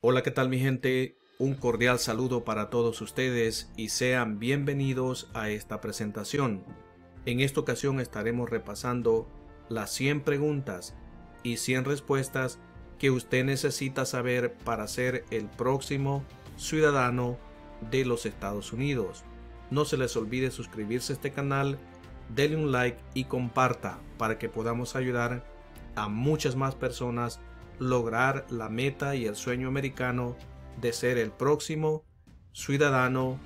Hola, ¿qué tal mi gente? Un cordial saludo para todos ustedes y sean bienvenidos a esta presentación. En esta ocasión estaremos repasando las 100 preguntas y 100 respuestas que usted necesita saber para ser el próximo ciudadano de los Estados Unidos. No se les olvide suscribirse a este canal, denle un like y comparta para que podamos ayudar a muchas más personas lograr la meta y el sueño americano de ser el próximo ciudadano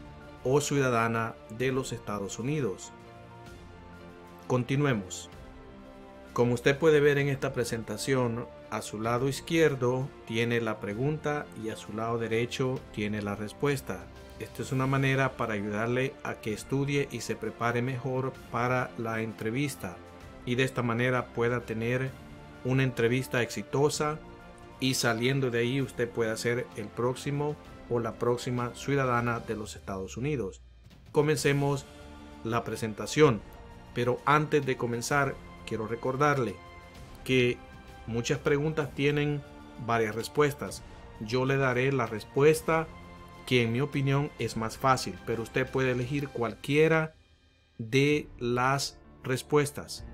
o ciudadana de los Estados Unidos. Continuemos. Como usted puede ver en esta presentación, a su lado izquierdo tiene la pregunta y a su lado derecho tiene la respuesta. Esta es una manera para ayudarle a que estudie y se prepare mejor para la entrevista y de esta manera pueda tener una entrevista exitosa y saliendo de ahí usted pueda ser el próximo o la próxima ciudadana de los Estados Unidos. Comencemos la presentación, pero antes de comenzar quiero recordarle que muchas preguntas tienen varias respuestas. Yo le daré la respuesta que en mi opinión es más fácil, pero usted puede elegir cualquiera de las respuestas.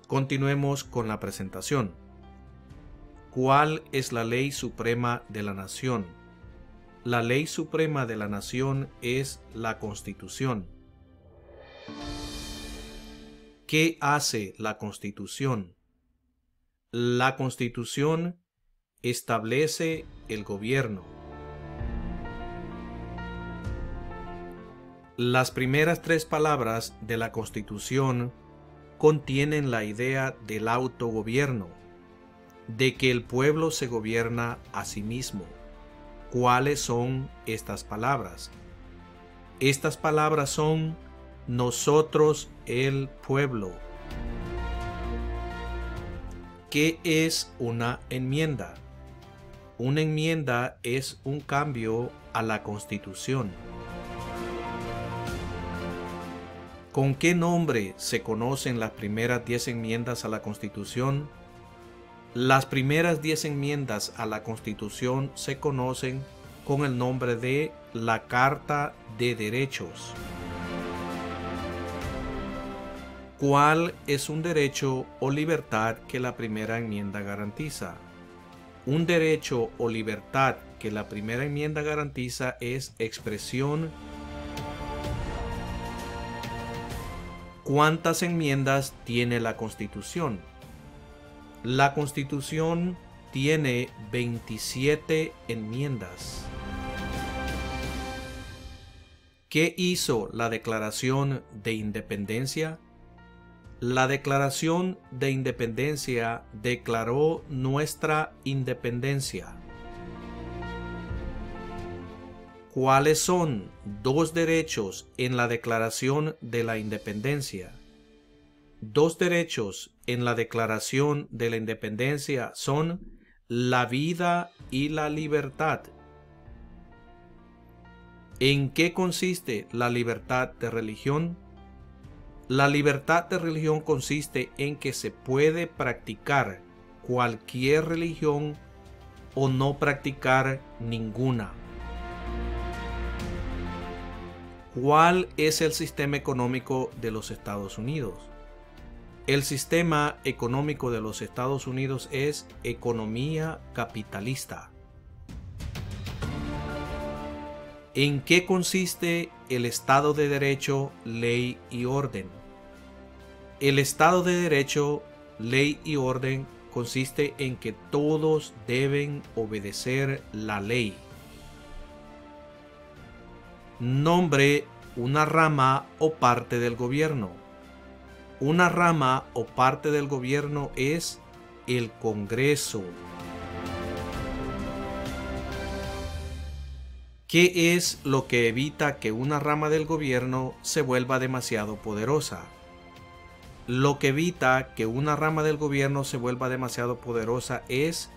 Continuemos con la presentación. ¿Cuál es la ley suprema de la nación? La ley suprema de la nación es la Constitución. ¿Qué hace la Constitución? La Constitución establece el gobierno. Las primeras 3 palabras de la Constitución contienen la idea del autogobierno, de que el pueblo se gobierna a sí mismo. ¿Cuáles son estas palabras? Estas palabras son nosotros el pueblo. ¿Qué es una enmienda? Una enmienda es un cambio a la Constitución. ¿Con qué nombre se conocen las primeras 10 enmiendas a la Constitución? Las primeras 10 enmiendas a la Constitución se conocen con el nombre de la Carta de Derechos. ¿Cuál es un derecho o libertad que la primera enmienda garantiza? Un derecho o libertad que la primera enmienda garantiza es expresión. ¿Cuántas enmiendas tiene la Constitución? La Constitución tiene 27 enmiendas. ¿Qué hizo la Declaración de Independencia? La Declaración de Independencia declaró nuestra independencia. ¿Cuáles son 2 derechos en la Declaración de la Independencia? 2 derechos en la Declaración de la Independencia son la vida y la libertad. ¿En qué consiste la libertad de religión? La libertad de religión consiste en que se puede practicar cualquier religión o no practicar ninguna. ¿Cuál es el sistema económico de los Estados Unidos? El sistema económico de los Estados Unidos es economía capitalista. ¿En qué consiste el Estado de Derecho, ley y orden? El Estado de Derecho, ley y orden consiste en que todos deben obedecer la ley. Nombre una rama o parte del gobierno. Una rama o parte del gobierno es el Congreso. ¿Qué es lo que evita que una rama del gobierno se vuelva demasiado poderosa? Lo que evita que una rama del gobierno se vuelva demasiado poderosa es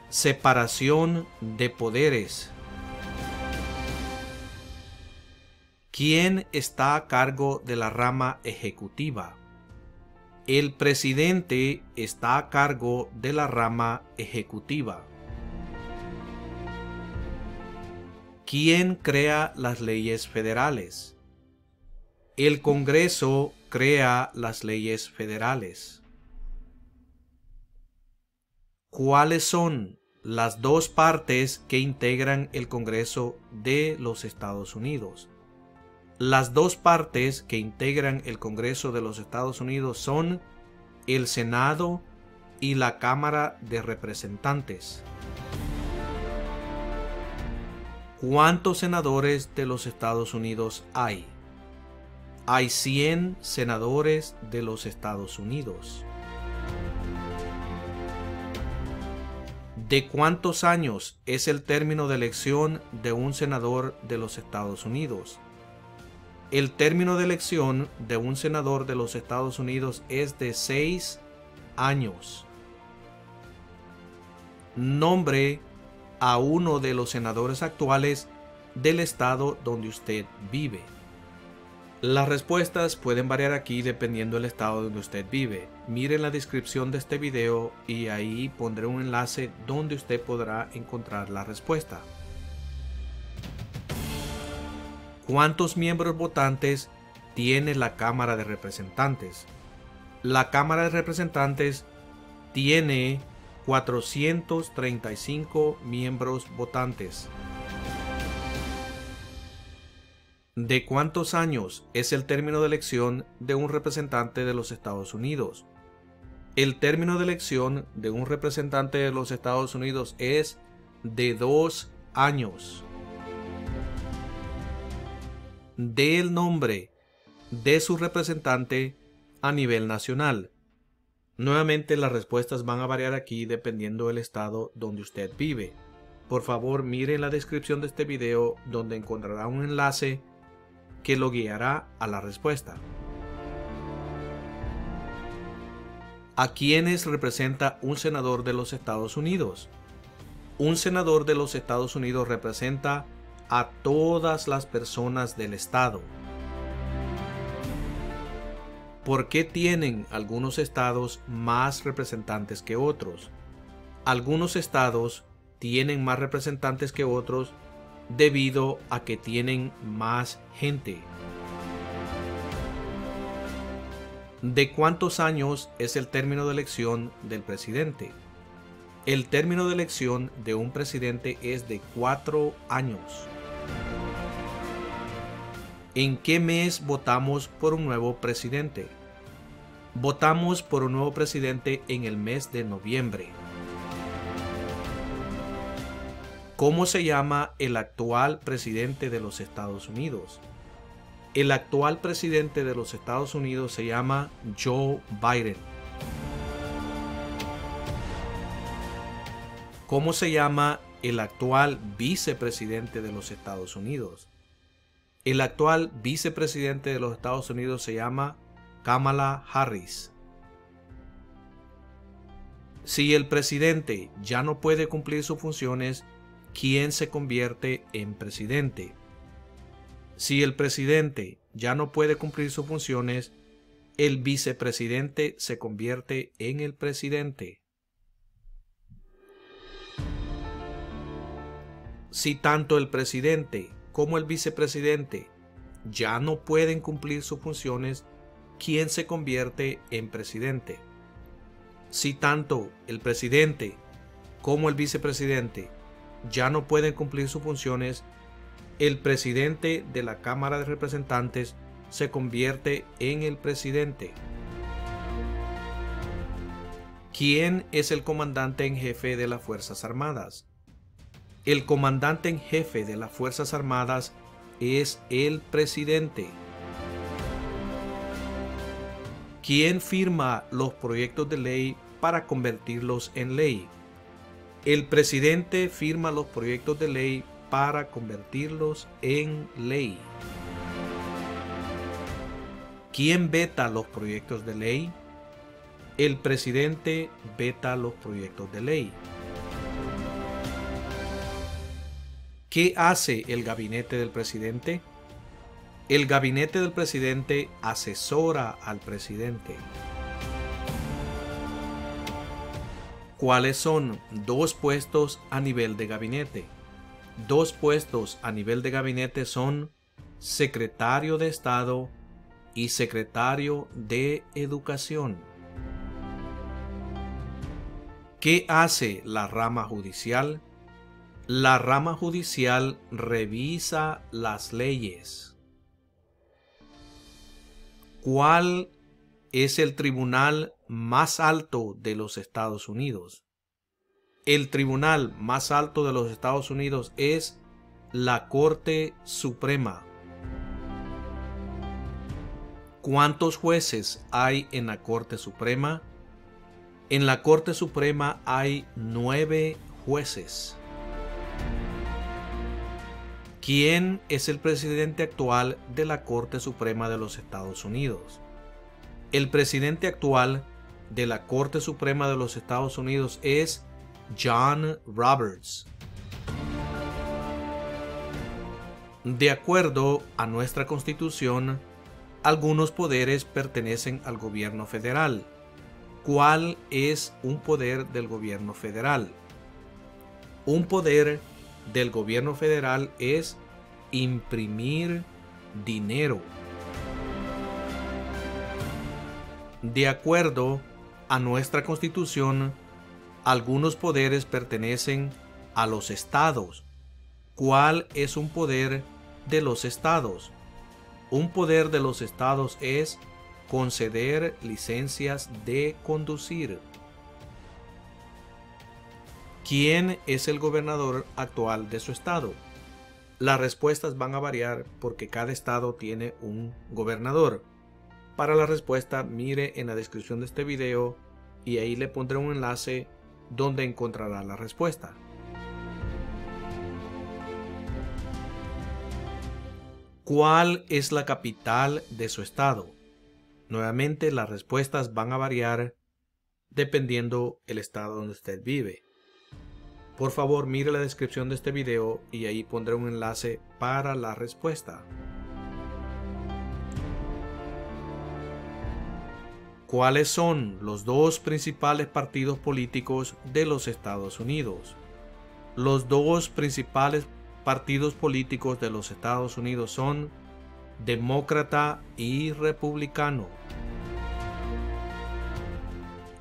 separación de poderes. ¿Quién está a cargo de la rama ejecutiva? El presidente está a cargo de la rama ejecutiva. ¿Quién crea las leyes federales? El Congreso crea las leyes federales. ¿Cuáles son las dos partes que integran el Congreso de los Estados Unidos? Las dos partes que integran el Congreso de los Estados Unidos son el Senado y la Cámara de Representantes. ¿Cuántos senadores de los Estados Unidos hay? Hay 100 senadores de los Estados Unidos. ¿De cuántos años es el término de elección de un senador de los Estados Unidos? El término de elección de un senador de los Estados Unidos es de 6 años. Nombre a uno de los senadores actuales del estado donde usted vive. Las respuestas pueden variar aquí dependiendo del estado donde usted vive. Mire la descripción de este video y ahí pondré un enlace donde usted podrá encontrar la respuesta. ¿Cuántos miembros votantes tiene la Cámara de Representantes? La Cámara de Representantes tiene 435 miembros votantes. ¿De cuántos años es el término de elección de un representante de los Estados Unidos? El término de elección de un representante de los Estados Unidos es de 2 años. Dé el nombre de su representante a nivel nacional. Nuevamente las respuestas van a variar aquí dependiendo del estado donde usted vive. Por favor, mire la descripción de este video donde encontrará un enlace que lo guiará a la respuesta. ¿A quiénes representa un senador de los Estados Unidos? Un senador de los Estados Unidos representa a todas las personas del estado. ¿Por qué tienen algunos estados más representantes que otros? Algunos estados tienen más representantes que otros debido a que tienen más gente. ¿De cuántos años es el término de elección del presidente? El término de elección de un presidente es de 4 años. ¿En qué mes votamos por un nuevo presidente? Votamos por un nuevo presidente en el mes de noviembre. ¿Cómo se llama el actual presidente de los Estados Unidos? El actual presidente de los Estados Unidos se llama Joe Biden. ¿Cómo se llama el actual vicepresidente de los Estados Unidos? El actual vicepresidente de los Estados Unidos se llama Kamala Harris. Si el presidente ya no puede cumplir sus funciones, ¿quién se convierte en presidente? Si el presidente ya no puede cumplir sus funciones, el vicepresidente se convierte en el presidente. Si tanto el presidente como el vicepresidente ya no pueden cumplir sus funciones, ¿quién se convierte en presidente? Si tanto el presidente como el vicepresidente ya no pueden cumplir sus funciones, el presidente de la Cámara de Representantes se convierte en el presidente. ¿Quién es el comandante en jefe de las Fuerzas Armadas? El comandante en jefe de las Fuerzas Armadas es el presidente. ¿Quién firma los proyectos de ley para convertirlos en ley? El presidente firma los proyectos de ley para convertirlos en ley. ¿Quién veta los proyectos de ley? El presidente veta los proyectos de ley. ¿Qué hace el gabinete del presidente? El gabinete del presidente asesora al presidente. ¿Cuáles son dos puestos a nivel de gabinete? Dos puestos a nivel de gabinete son secretario de Estado y secretario de Educación. ¿Qué hace la rama judicial? La rama judicial revisa las leyes. ¿Cuál es el tribunal más alto de los Estados Unidos? El tribunal más alto de los Estados Unidos es la Corte Suprema. ¿Cuántos jueces hay en la Corte Suprema? En la Corte Suprema hay 9 jueces. ¿Quién es el presidente actual de la Corte Suprema de los Estados Unidos? El presidente actual de la Corte Suprema de los Estados Unidos es John Roberts. De acuerdo a nuestra Constitución, algunos poderes pertenecen al gobierno federal. ¿Cuál es un poder del gobierno federal? Un poder del gobierno federal es imprimir dinero. De acuerdo a nuestra Constitución, algunos poderes pertenecen a los estados. ¿Cuál es un poder de los estados? Un poder de los estados es conceder licencias de conducir. ¿Quién es el gobernador actual de su estado? Las respuestas van a variar porque cada estado tiene un gobernador. Para la respuesta, mire en la descripción de este video y ahí le pondré un enlace donde encontrará la respuesta. ¿Cuál es la capital de su estado? Nuevamente, las respuestas van a variar dependiendo el estado donde usted vive. Por favor, mire la descripción de este video y ahí pondré un enlace para la respuesta. ¿Cuáles son los dos principales partidos políticos de los Estados Unidos? Los dos principales partidos políticos de los Estados Unidos son demócrata y republicano.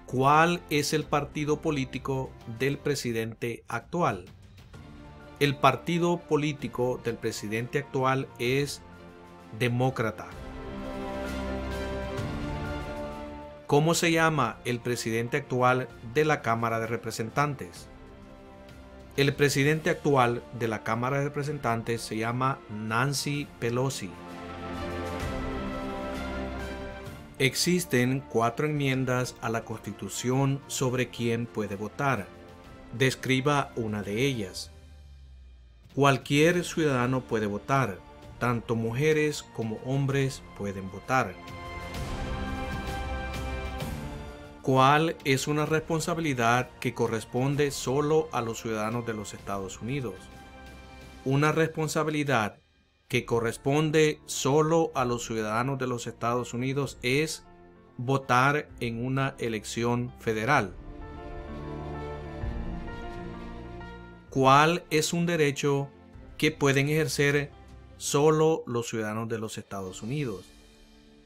¿Cuál es el partido político del presidente actual? El partido político del presidente actual es demócrata. ¿Cómo se llama el presidente actual de la Cámara de Representantes? El presidente actual de la Cámara de Representantes se llama Nancy Pelosi. Existen 4 enmiendas a la Constitución sobre quién puede votar. Describa una de ellas. Cualquier ciudadano puede votar. Tanto mujeres como hombres pueden votar. ¿Cuál es una responsabilidad que corresponde solo a los ciudadanos de los Estados Unidos? Una responsabilidad que corresponde solo a los ciudadanos de los Estados Unidos es votar en una elección federal. ¿Cuál es un derecho que pueden ejercer solo los ciudadanos de los Estados Unidos?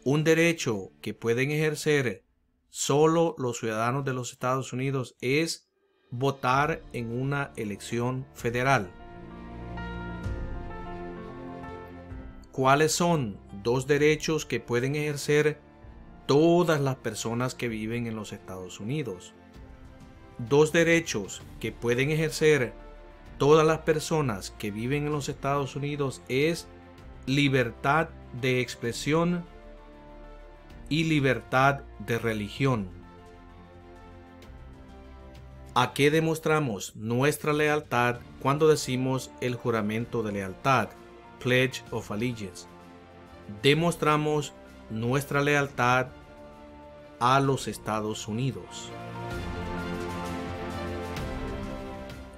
Un derecho que pueden ejercer solo los ciudadanos de los Estados Unidos es votar en una elección federal. ¿Cuáles son 2 derechos que pueden ejercer todas las personas que viven en los Estados Unidos? 2 derechos que pueden ejercer todas las personas que viven en los Estados Unidos es libertad de expresión y libertad de religión. ¿A qué demostramos nuestra lealtad cuando decimos el juramento de lealtad? Pledge of Allegiance. Demostramos nuestra lealtad a los Estados Unidos.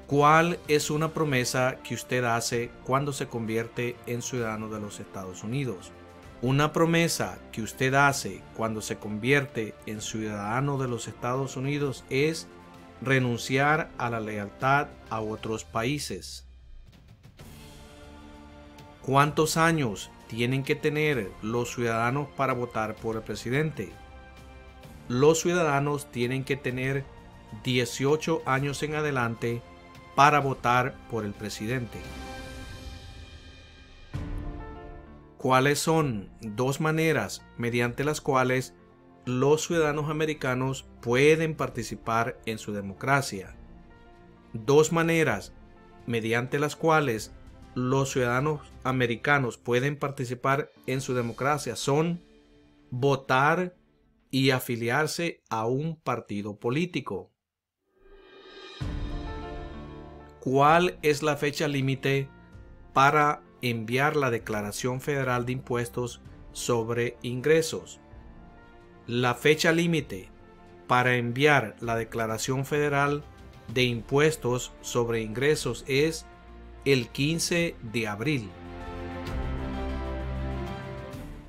¿Cuál es una promesa que usted hace cuando se convierte en ciudadano de los Estados Unidos? Una promesa que usted hace cuando se convierte en ciudadano de los Estados Unidos es renunciar a la lealtad a otros países. ¿Cuántos años tienen que tener los ciudadanos para votar por el presidente? Los ciudadanos tienen que tener 18 años en adelante para votar por el presidente. ¿Cuáles son dos maneras mediante las cuales los ciudadanos americanos pueden participar en su democracia? Dos maneras mediante las cuales los ciudadanos americanos pueden participar en su democracia son votar y afiliarse a un partido político. ¿Cuál es la fecha límite para enviar la Declaración Federal de Impuestos sobre Ingresos? La fecha límite para enviar la Declaración Federal de Impuestos sobre Ingresos es el 15 de abril.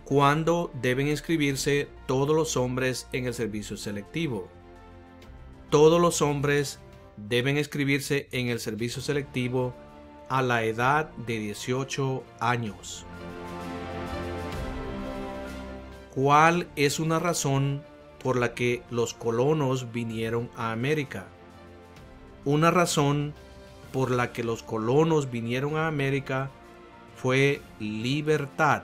¿Cuándo deben inscribirse todos los hombres en el servicio selectivo? Todos los hombres deben inscribirse en el servicio selectivo a la edad de 18 años. ¿Cuál es una razón por la que los colonos vinieron a América? Una razón por la que los colonos vinieron a América fue libertad.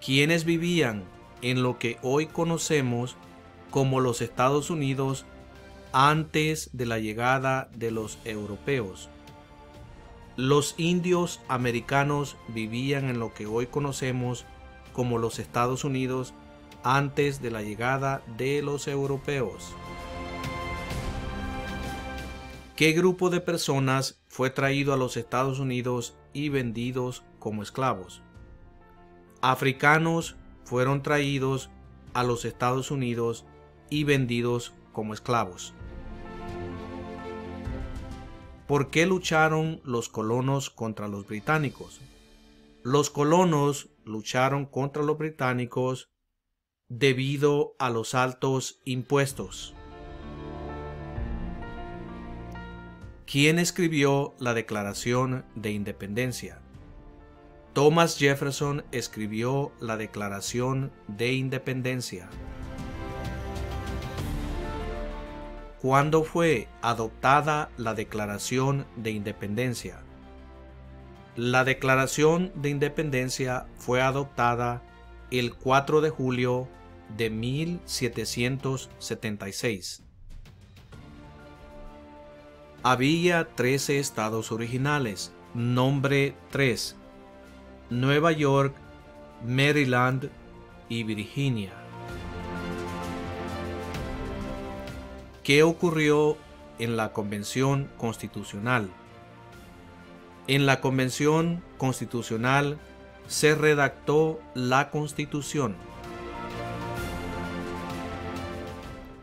¿Quiénes vivían en lo que hoy conocemos como los Estados Unidos antes de la llegada de los europeos? Los indios americanos vivían en lo que hoy conocemos como los Estados Unidos antes de la llegada de los europeos. ¿Qué grupo de personas fue traído a los Estados Unidos y vendidos como esclavos? Africanos fueron traídos a los Estados Unidos y vendidos como esclavos. ¿Por qué lucharon los colonos contra los británicos? Los colonos lucharon contra los británicos debido a los altos impuestos. ¿Quién escribió la Declaración de Independencia? Thomas Jefferson escribió la Declaración de Independencia. ¿Cuándo fue adoptada la Declaración de Independencia? La Declaración de Independencia fue adoptada el 4 de julio de 1776. Había 13 estados originales. Nombre 3: Nueva York, Maryland y Virginia. ¿Qué ocurrió en la Convención Constitucional? En la Convención Constitucional se redactó la Constitución.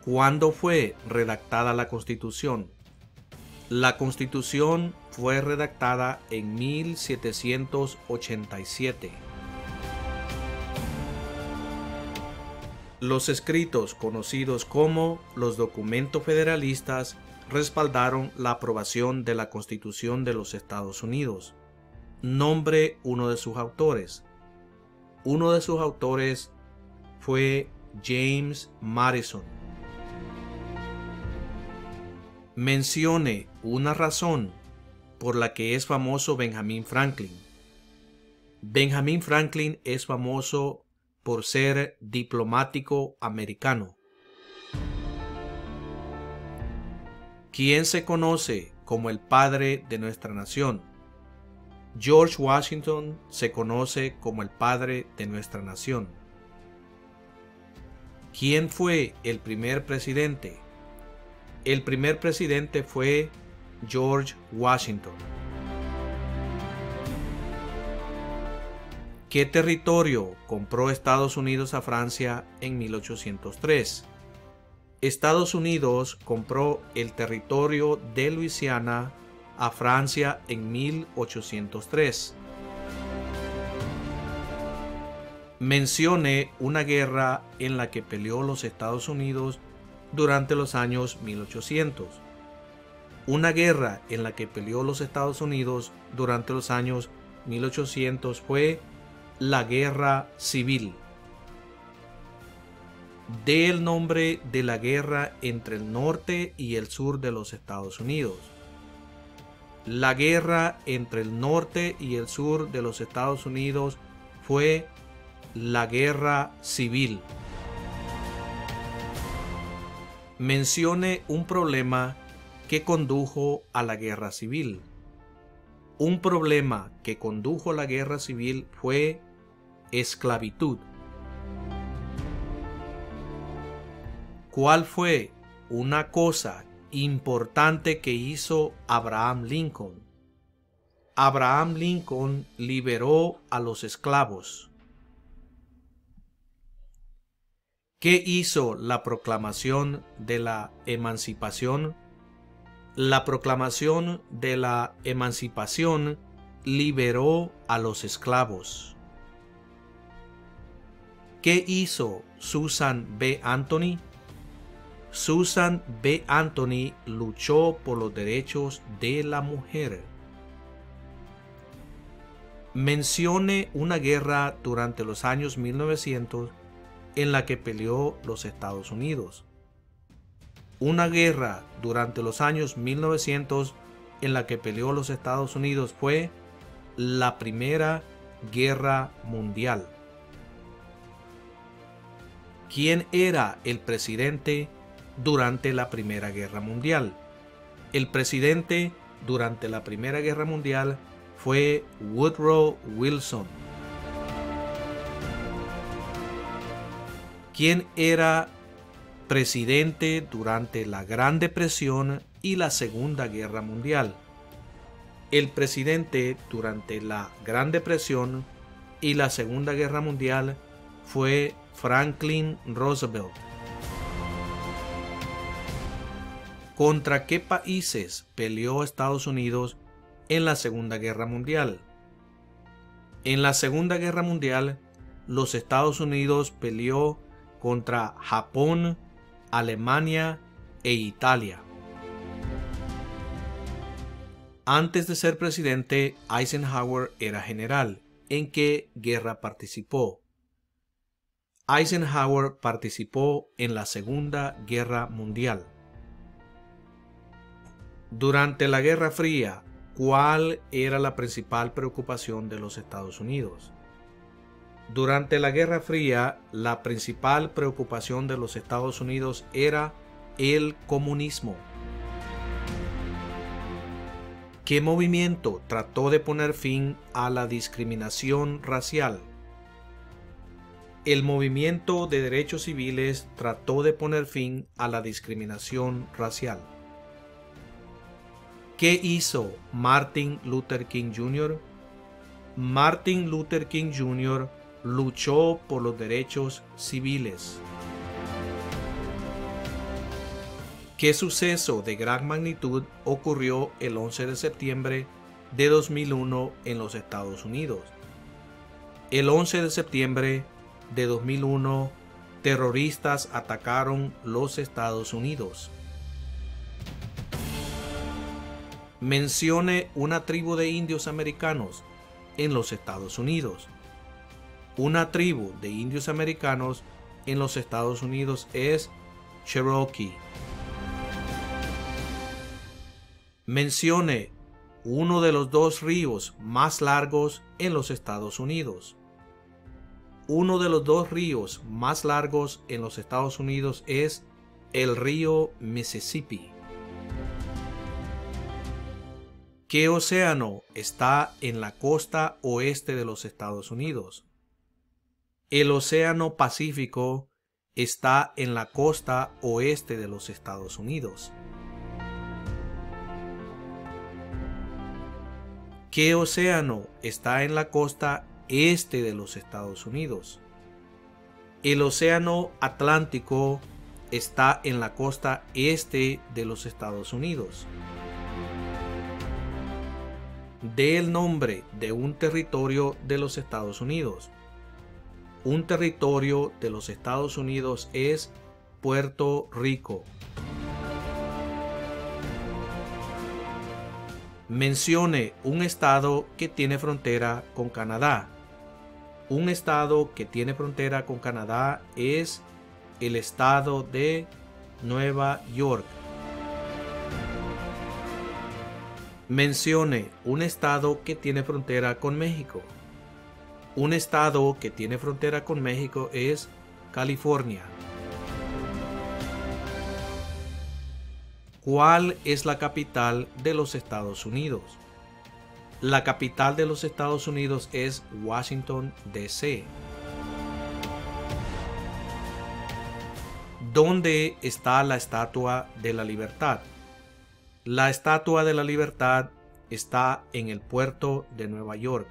¿Cuándo fue redactada la Constitución? La Constitución fue redactada en 1787. Los escritos conocidos como los documentos federalistas respaldaron la aprobación de la Constitución de los Estados Unidos. Nombre uno de sus autores. Uno de sus autores fue James Madison. Mencione una razón por la que es famoso Benjamin Franklin. Benjamin Franklin es famoso por ser diplomático americano. ¿Quién se conoce como el padre de nuestra nación? George Washington se conoce como el padre de nuestra nación. ¿Quién fue el primer presidente? El primer presidente fue George Washington. ¿Qué territorio compró Estados Unidos a Francia en 1803? Estados Unidos compró el territorio de Luisiana a Francia en 1803. Mencione una guerra en la que peleó los Estados Unidos durante los años 1800. Una guerra en la que peleó los Estados Unidos durante los años 1800 fue la Guerra Civil. Dé el nombre de la guerra entre el norte y el sur de los Estados Unidos. La guerra entre el norte y el sur de los Estados Unidos fue la Guerra Civil. Mencione un problema que condujo a la Guerra Civil. Un problema que condujo a la Guerra Civil fue esclavitud. ¿Cuál fue una cosa importante que hizo Abraham Lincoln? Abraham Lincoln liberó a los esclavos. ¿Qué hizo la proclamación de la emancipación? La proclamación de la emancipación liberó a los esclavos. ¿Qué hizo Susan B. Anthony? Susan B. Anthony luchó por los derechos de la mujer. Mencione una guerra durante los años 1900 en la que peleó los Estados Unidos. Una guerra durante los años 1900 en la que peleó los Estados Unidos fue la Primera Guerra Mundial. ¿Quién era el presidente durante la Primera Guerra Mundial? El presidente durante la Primera Guerra Mundial fue Woodrow Wilson. ¿Quién era presidente durante la Gran Depresión y la Segunda Guerra Mundial? El presidente durante la Gran Depresión y la Segunda Guerra Mundial fue Franklin Roosevelt. ¿Contra qué países peleó Estados Unidos en la Segunda Guerra Mundial? En la Segunda Guerra Mundial, los Estados Unidos peleó contra Japón, Alemania e Italia. Antes de ser presidente, Eisenhower era general. ¿En qué guerra participó? Eisenhower participó en la Segunda Guerra Mundial. Durante la Guerra Fría, ¿cuál era la principal preocupación de los Estados Unidos? Durante la Guerra Fría, la principal preocupación de los Estados Unidos era el comunismo. ¿Qué movimiento trató de poner fin a la discriminación racial? El movimiento de derechos civiles trató de poner fin a la discriminación racial. ¿Qué hizo Martin Luther King Jr.? Martin Luther King Jr. luchó por los derechos civiles. ¿Qué suceso de gran magnitud ocurrió el 11 de septiembre de 2001 en los Estados Unidos? El 11 de septiembre de 2001, terroristas atacaron los Estados Unidos. Mencione una tribu de indios americanos en los Estados Unidos. Una tribu de indios americanos en los Estados Unidos es Cherokee. Mencione uno de los dos ríos más largos en los Estados Unidos. Uno de los dos ríos más largos en los Estados Unidos es el río Mississippi. ¿Qué océano está en la costa oeste de los Estados Unidos? El Océano Pacífico está en la costa oeste de los Estados Unidos. ¿Qué océano está en la costa este de los Estados Unidos? El Océano Atlántico está en la costa este de los Estados Unidos. Dé el nombre de un territorio de los Estados Unidos. Un territorio de los Estados Unidos es Puerto Rico. Mencione un estado que tiene frontera con Canadá. Un estado que tiene frontera con Canadá es el estado de Nueva York. Mencione un estado que tiene frontera con México. Un estado que tiene frontera con México es California. ¿Cuál es la capital de los Estados Unidos? La capital de los Estados Unidos es Washington, D.C. ¿Dónde está la Estatua de la Libertad? La Estatua de la Libertad está en el puerto de Nueva York.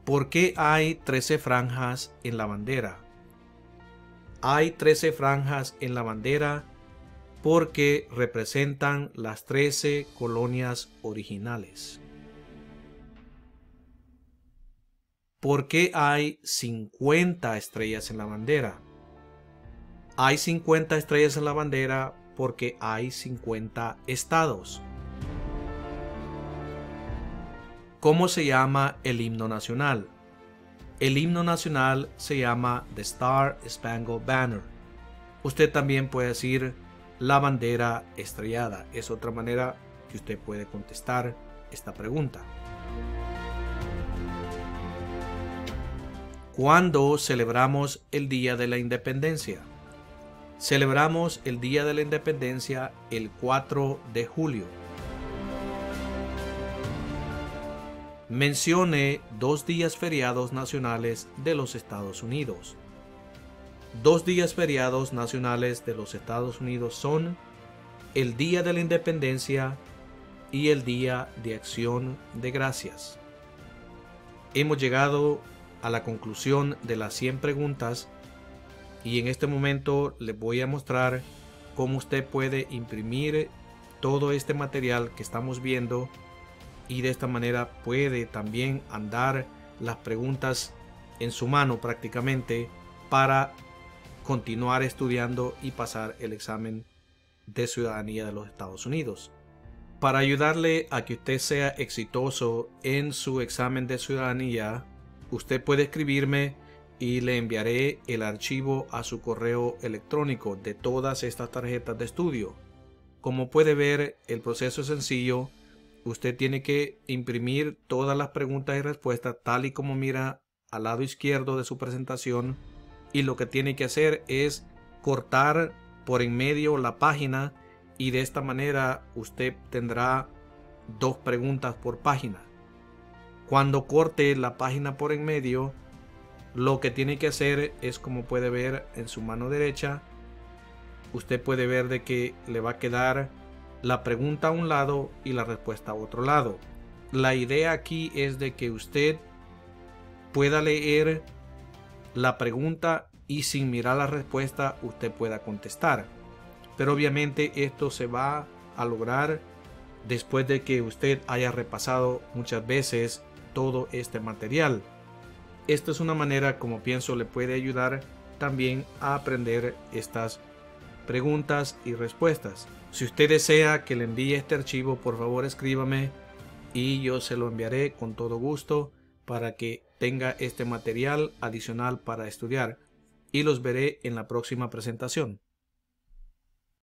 ¿Por qué hay 13 franjas en la bandera? Hay 13 franjas en la bandera porque representan las 13 colonias originales. ¿Por qué hay 50 estrellas en la bandera? Hay 50 estrellas en la bandera porque hay 50 estados. ¿Cómo se llama el himno nacional? El himno nacional se llama The Star Spangled Banner. Usted también puede decir la bandera estrellada. Es otra manera que usted puede contestar esta pregunta. ¿Cuándo celebramos el Día de la Independencia? Celebramos el Día de la Independencia el 4 de julio. Mencione 2 días feriados nacionales de los Estados Unidos. 2 días feriados nacionales de los Estados Unidos son el Día de la Independencia y el Día de Acción de Gracias. Hemos llegado a la conclusión de las 100 preguntas y en este momento les voy a mostrar cómo usted puede imprimir todo este material que estamos viendo y de esta manera puede también andar las preguntas en su mano prácticamente para continuar estudiando y pasar el examen de ciudadanía de los Estados Unidos. Para ayudarle a que usted sea exitoso en su examen de ciudadanía, usted puede escribirme y le enviaré el archivo a su correo electrónico de todas estas tarjetas de estudio. Como puede ver, el proceso es sencillo. Usted tiene que imprimir todas las preguntas y respuestas tal y como mira al lado izquierdo de su presentación, y lo que tiene que hacer es cortar por en medio la página y de esta manera usted tendrá 2 preguntas por página. Cuando corte la página por en medio, lo que tiene que hacer es, como puede ver en su mano derecha, usted puede ver de que le va a quedar la pregunta a un lado y la respuesta a otro lado. La idea aquí es de que usted pueda leer la pregunta y sin mirar la respuesta usted pueda contestar. Pero obviamente esto se va a lograr después de que usted haya repasado muchas veces todo este material. Esta es una manera como pienso le puede ayudar también a aprender estas preguntas y respuestas. Si usted desea que le envíe este archivo, por favor escríbame y yo se lo enviaré con todo gusto para que tenga este material adicional para estudiar, y los veré en la próxima presentación.